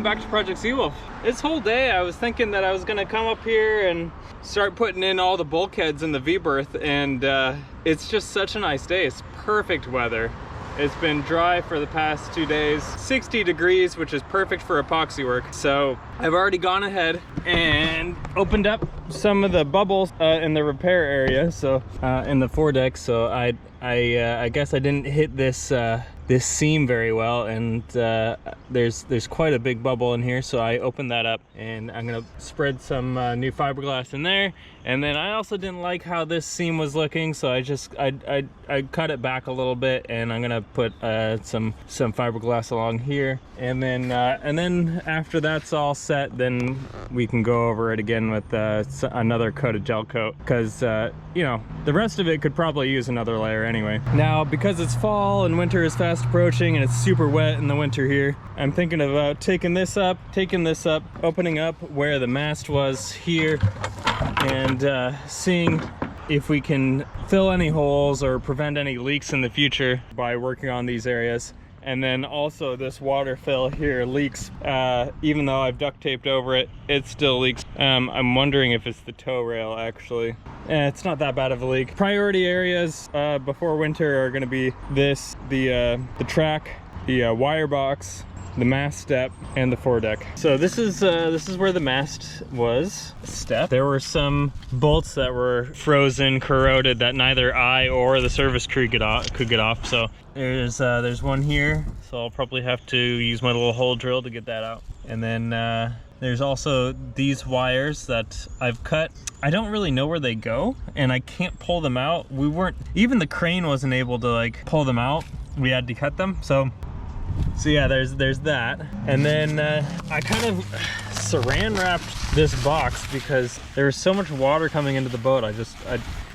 welcome back to Project Seawolf. This whole day I was thinking that I was gonna come up here and start putting in all the bulkheads in the V-berth, and it's just such a nice day. It's perfect weather. It's been dry for the past 2 days, 60 degrees, which is perfect for epoxy work. So I've already gone ahead and opened up some of the bubbles in the repair area, so in the foredeck. So I guess I didn't hit this this seam very well, and there's quite a big bubble in here, so I opened that up and I'm gonna spread some new fiberglass in there. And then I also didn't like how this seam was looking, so I cut it back a little bit, and I'm gonna put some fiberglass along here, and then after that's all set, then we can go over it again with another coat of gel coat, because you know, the rest of it could probably use another layer anyway. Now, because it's fall and winter is fast approaching and it's super wet in the winter here, I'm thinking about taking this up, opening up where the mast was here, and seeing if we can fill any holes or prevent any leaks in the future by working on these areas. And then also this water fill here leaks, even though I've duct taped over it, it still leaks. I'm wondering if it's the tow rail actually. It's not that bad of a leak. Priority areas before winter are gonna be this, the track, the wire box, the mast step, and the foredeck. So this is where the mast was step. There were some bolts that were frozen, corroded, that neither I or the service crew could get off. So there's one here, so I'll probably have to use my little hole drill to get that out. And then there's also these wires that I've cut. I don't really know where they go, and I can't pull them out. Even the crane wasn't able to like pull them out. We had to cut them. So yeah, there's that. And then I kind of saran wrapped this box because there was so much water coming into the boat. I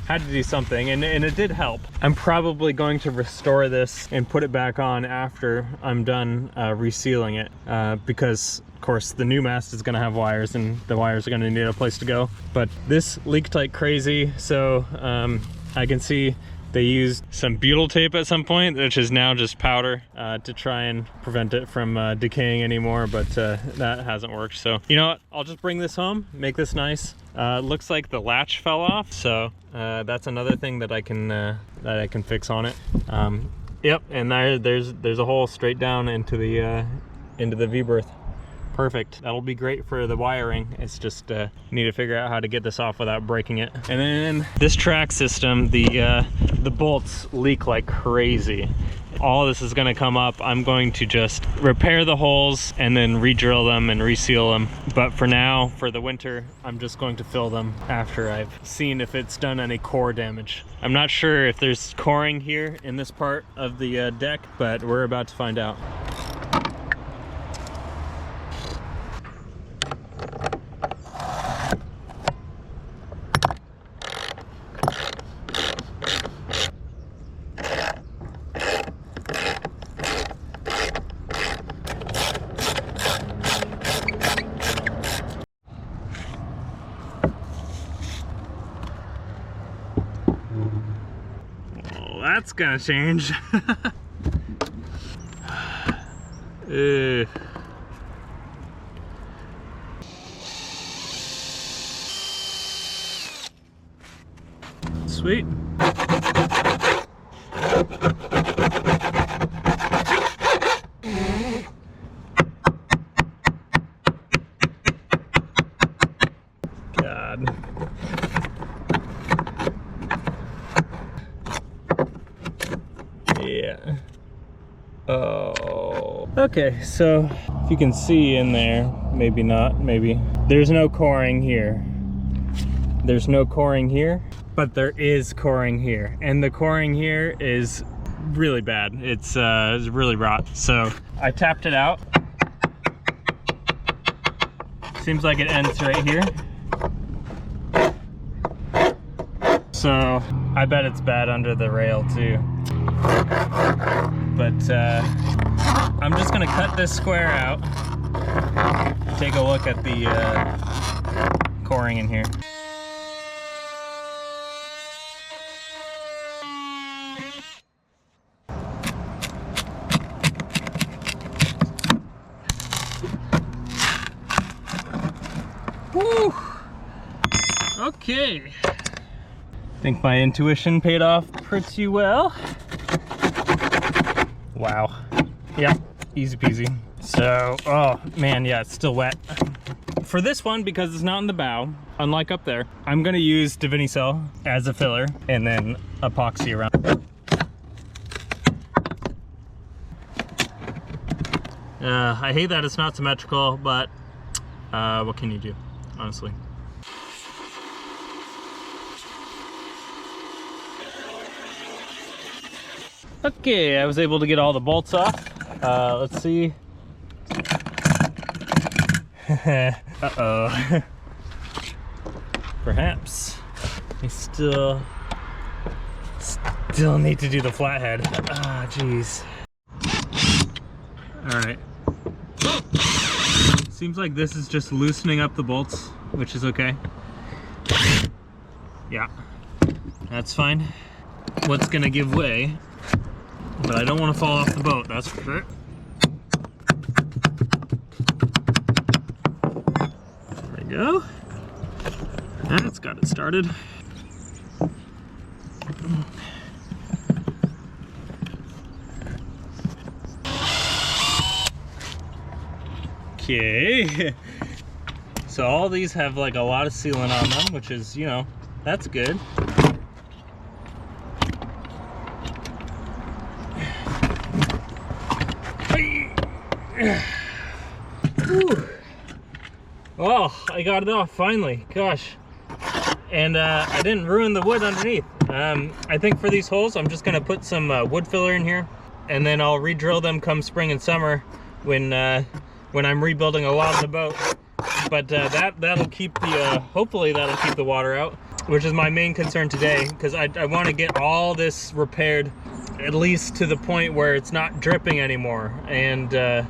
had to do something, and it did help. I'm probably going to restore this and put it back on after I'm done resealing it, because of course the new mast is gonna have wires, and the wires are gonna need a place to go. But this leaked like crazy, so I can see they used some butyl tape at some point, which is now just powder, to try and prevent it from decaying anymore, but that hasn't worked. So you know what, I'll just bring this home, make this nice. Looks like the latch fell off, so that's another thing that I can fix on it. Yep, and there's a hole straight down into the V-berth. Perfect. That'll be great for the wiring. It's just need to figure out how to get this off without breaking it. And then this track system, the bolts leak like crazy. All of this is going to come up. I'm going to just repair the holes and then re-drill them and reseal them. But for now, for the winter, I'm just going to fill them after I've seen if it's done any core damage. I'm not sure if there's coring here in this part of the deck, but we're about to find out. That's gonna change. Sweet. God. Yeah. Oh. Okay, so if you can see in there, maybe not, maybe. There's no coring here. There's no coring here, but there is coring here. And the coring here is really bad. It's really rot. So I tapped it out. Seems like it ends right here. So I bet it's bad under the rail too. But I'm just gonna cut this square out, take a look at the coring in here. Woo! Okay. I think my intuition paid off pretty well. Wow. Yeah, easy peasy. So, oh man, yeah, it's still wet. For this one, because it's not in the bow, unlike up there, I'm gonna use Divinycell as a filler and then epoxy around. I hate that it's not symmetrical, but what can you do, honestly? Okay, I was able to get all the bolts off. Let's see. Uh-oh. Perhaps I still need to do the flathead. Ah, jeez. All right. Seems like this is just loosening up the bolts, which is okay. Yeah, that's fine. What's gonna give way? But I don't want to fall off the boat, that's for sure. There we go. That's got it started. Okay. So all these have like a lot of sealant on them, which is, you know, that's good. Whew. Oh, I got it off finally. Gosh. And I didn't ruin the wood underneath. I think for these holes, I'm just gonna put some wood filler in here, and then I'll re-drill them come spring and summer when I'm rebuilding a lot of the boat. But that'll keep the hopefully that'll keep the water out, which is my main concern today, because I want to get all this repaired at least to the point where it's not dripping anymore and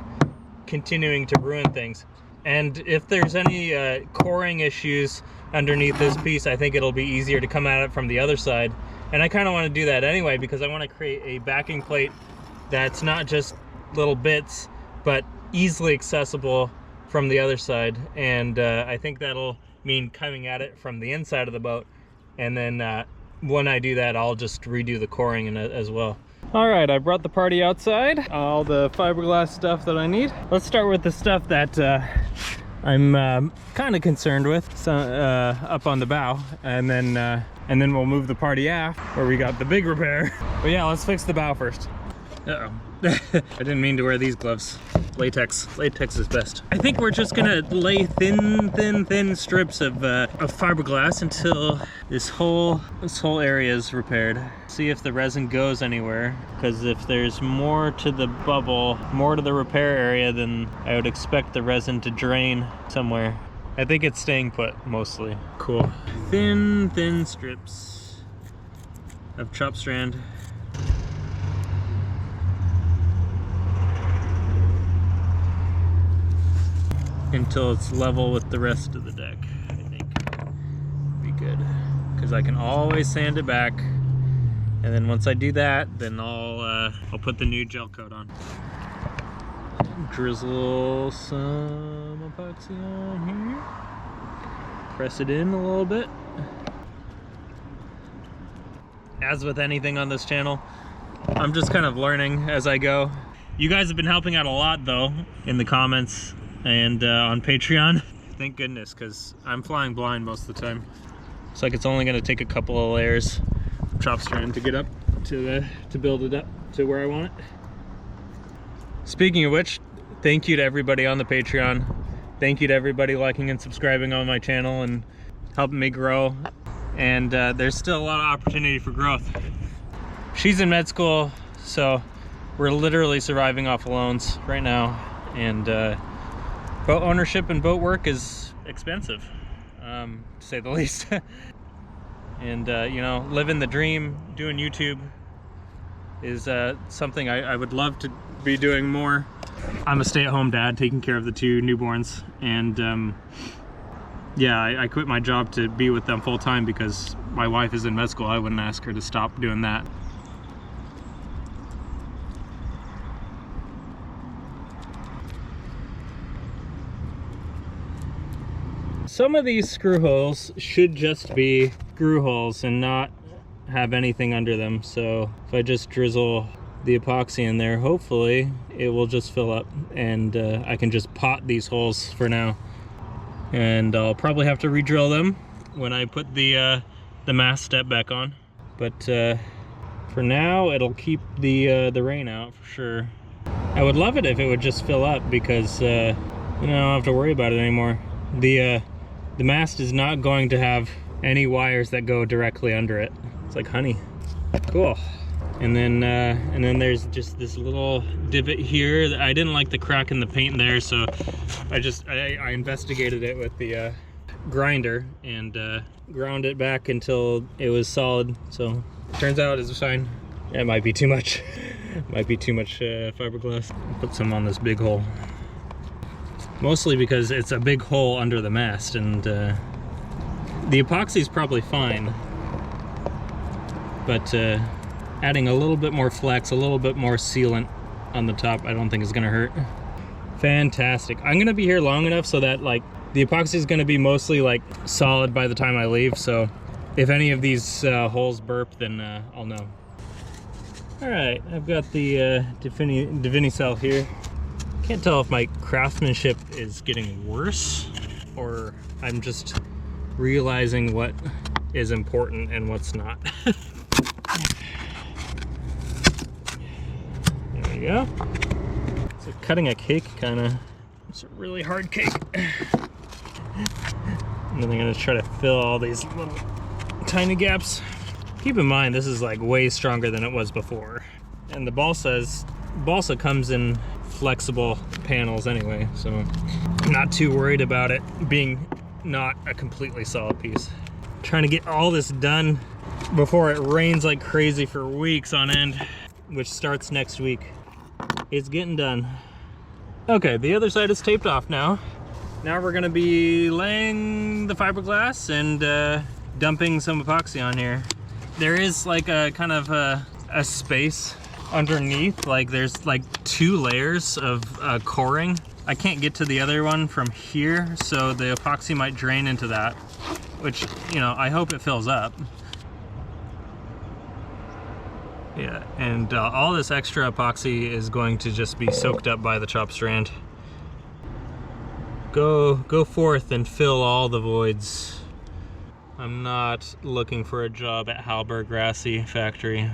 continuing to ruin things. And if there's any coring issues underneath this piece, I think it'll be easier to come at it from the other side. And I kind of want to do that anyway, because I want to create a backing plate that's not just little bits, but easily accessible from the other side. And I think that'll mean coming at it from the inside of the boat. And then when I do that, I'll just redo the coring as well. All right, I brought the party outside, all the fiberglass stuff that I need. Let's start with the stuff that I'm kind of concerned with, so, up on the bow, and then we'll move the party aft where we got the big repair. But yeah, let's fix the bow first. Uh-oh. I didn't mean to wear these gloves. Latex is best. I think we're just gonna lay thin strips of fiberglass until this whole area is repaired. See if the resin goes anywhere, because if there's more to the bubble, more to the repair area, then I would expect the resin to drain somewhere. I think it's staying put mostly. Cool. Thin strips of chop strand. Until it's level with the rest of the deck, I think. Be good. Because I can always sand it back. And then once I do that, then I'll put the new gel coat on. Drizzle some epoxy on here. Press it in a little bit. As with anything on this channel, I'm just kind of learning as I go. You guys have been helping out a lot though in the comments and on Patreon. Thank goodness, because I'm flying blind most of the time. It's like it's only going to take a couple of layers of chop strand to get up to build it up to where I want it. Speaking of which, thank you to everybody on the Patreon. Thank you to everybody liking and subscribing on my channel and helping me grow. And there's still a lot of opportunity for growth. She's in med school, so we're literally surviving off loans right now. And boat ownership and boat work is expensive, to say the least. And you know, living the dream, doing YouTube is something I would love to be doing more. I'm a stay-at-home dad taking care of the 2 newborns, and yeah, I quit my job to be with them full-time because my wife is in med school. I wouldn't ask her to stop doing that. some of these screw holes should just be screw holes and not have anything under them. So if I just drizzle the epoxy in there, hopefully it will just fill up, and I can just pot these holes for now. And I'll probably have to re-drill them when I put the mast step back on. But for now, it'll keep the rain out for sure. I would love it if it would just fill up, because I don't have to worry about it anymore. The mast is not going to have any wires that go directly under it. It's like honey. Cool. And then there's just this little divot here. I didn't like the crack in the paint there, so I investigated it with the grinder and ground it back until it was solid. So turns out it's fine. It might be too much. Might be too much fiberglass. Put some on this big hole. Mostly because it's a big hole under the mast, and the epoxy is probably fine, but adding a little bit more flex, a little bit more sealant on the top, I don't think is gonna hurt. Fantastic. I'm gonna be here long enough so that like the epoxy is gonna be mostly like solid by the time I leave, so if any of these holes burp, then I'll know. All right, I've got the Divinycell here. Can't tell if my craftsmanship is getting worse or I'm just realizing what is important and what's not. There we go. It's like cutting a cake, kind of. It's a really hard cake. And then I'm gonna try to fill all these little tiny gaps. Keep in mind, this is like way stronger than it was before. And the balsa comes in flexible panels anyway, so I'm not too worried about it being not a completely solid piece. I'm trying to get all this done before it rains like crazy for weeks on end, which starts next week. It's getting done. Okay, the other side is taped off now. Now we're gonna be laying the fiberglass and dumping some epoxy on here. There is like a kind of a space underneath, like there's like 2 layers of coring. I can't get to the other one from here, so the epoxy might drain into that, which, you know, I hope it fills up. Yeah, and all this extra epoxy is going to just be soaked up by the chop strand. Go forth and fill all the voids. I'm not looking for a job at Halberg Grassy factory.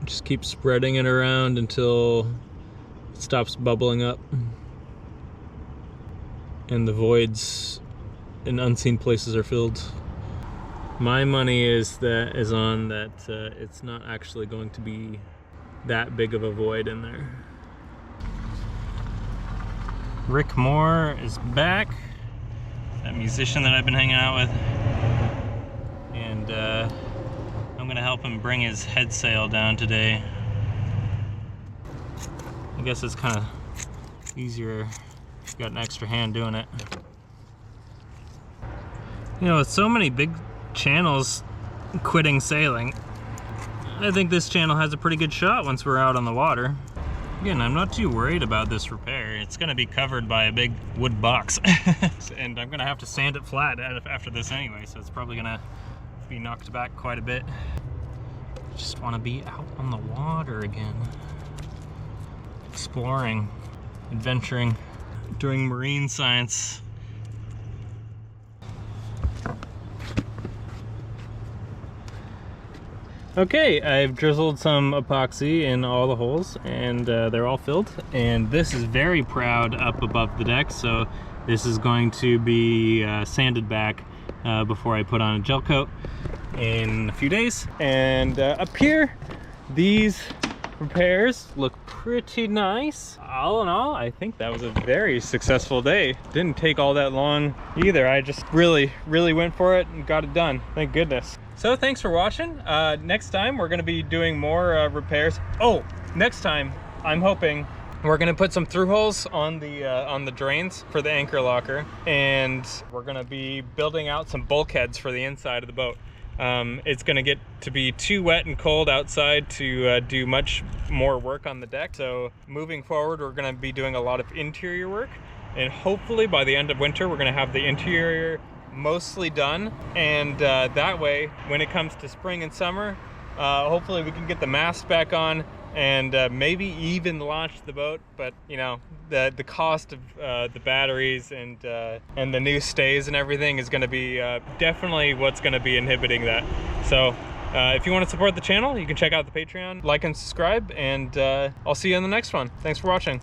Just keep spreading it around until it stops bubbling up and the voids in unseen places are filled. My money is on that it's not actually going to be that big of a void in there. Rick Moore is back, that musician that I've been hanging out with, and I'm gonna help him bring his head sail down today. I guess it's kind of easier if you've got an extra hand doing it. You know, with so many big channels quitting sailing, I think this channel has a pretty good shot once we're out on the water. Again, I'm not too worried about this repair. It's gonna be covered by a big wood box. And I'm gonna have to sand it flat after this anyway, so it's probably gonna be knocked back quite a bit. Just wanna be out on the water again. Exploring, adventuring, doing marine science. Okay, I've drizzled some epoxy in all the holes, and they're all filled. And this is very proud up above the deck, so this is going to be sanded back before I put on a gel coat in a few days. And up here, these repairs look pretty nice. All in all, I think that was a very successful day. Didn't take all that long either. I just really went for it and got it done. Thank goodness. So thanks for watching. Next time we're gonna be doing more repairs. Oh, next time I'm hoping we're gonna put some through holes on the drains for the anchor locker, and we're gonna be building out some bulkheads for the inside of the boat. It's gonna get to be too wet and cold outside to do much more work on the deck. So moving forward, we're gonna be doing a lot of interior work. and hopefully by the end of winter we're gonna have the interior mostly done, and that way when it comes to spring and summer, hopefully we can get the mast back on and maybe even launch the boat. But you know, the cost of the batteries and the new stays and everything is going to be definitely what's going to be inhibiting that. So if you want to support the channel, you can check out the Patreon, like and subscribe, and I'll see you in the next one. Thanks for watching.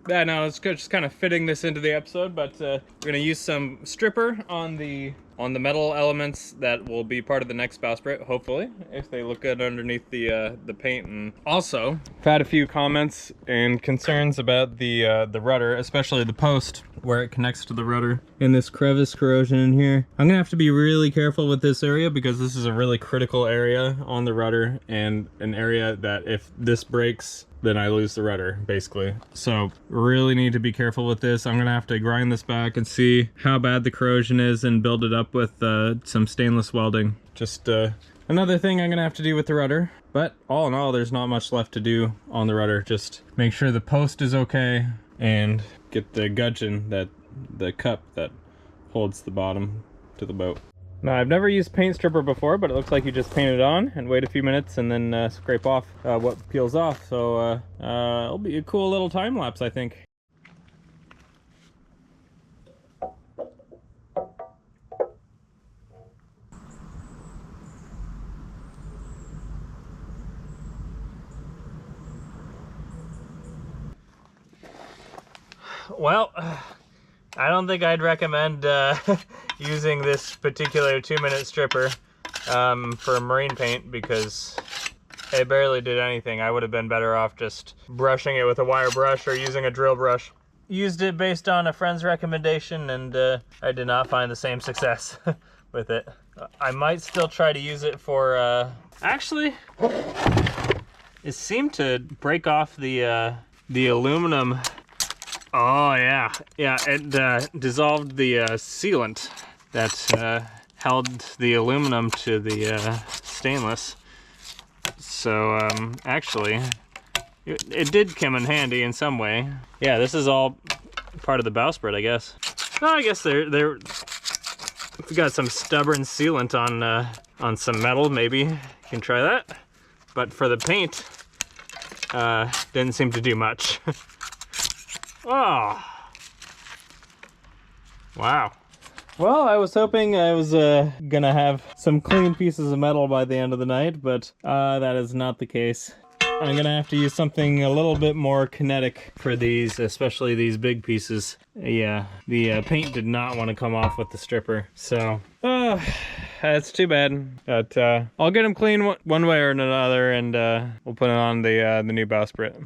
Yeah, no, it's just kind of fitting this into the episode, but we're gonna use some stripper on the metal elements that will be part of the next bowsprit, hopefully, if they look good underneath the paint. And also, I've had a few comments and concerns about the rudder, especially the post where it connects to the rudder, and this crevice corrosion in here. I'm gonna have to be really careful with this area because this is a really critical area on the rudder, and an area that if this breaks, then I lose the rudder, basically. So really need to be careful with this. I'm gonna have to grind this back and see how bad the corrosion is and build it up with some stainless welding. Just another thing I'm gonna have to do with the rudder. But all in all, there's not much left to do on the rudder. Just make sure the post is okay and get the gudgeon, the cup that holds the bottom to the boat. Now, I've never used paint stripper before, but it looks like you just paint it on and wait a few minutes and then scrape off what peels off. So it'll be a cool little time lapse, I think. Well, I don't think I'd recommend using this particular 2-minute stripper for marine paint because it barely did anything. I would have been better off just brushing it with a wire brush or using a drill brush. Used it based on a friend's recommendation, and I did not find the same success with it. I might still try to use it for, actually, it seemed to break off the aluminum. Oh yeah, it dissolved the sealant that held the aluminum to the stainless. So actually, it did come in handy in some way. Yeah, this is all part of the bowsprit, I guess. Oh, I guess if you got some stubborn sealant on some metal, maybe you can try that. But for the paint, didn't seem to do much. Oh, wow. Well, I was hoping I was gonna have some clean pieces of metal by the end of the night, but that is not the case. I'm gonna have to use something a little bit more kinetic for these, especially these big pieces. Yeah, the paint did not want to come off with the stripper, so that's too bad. But I'll get them clean one way or another, and we'll put it on the new bowsprit.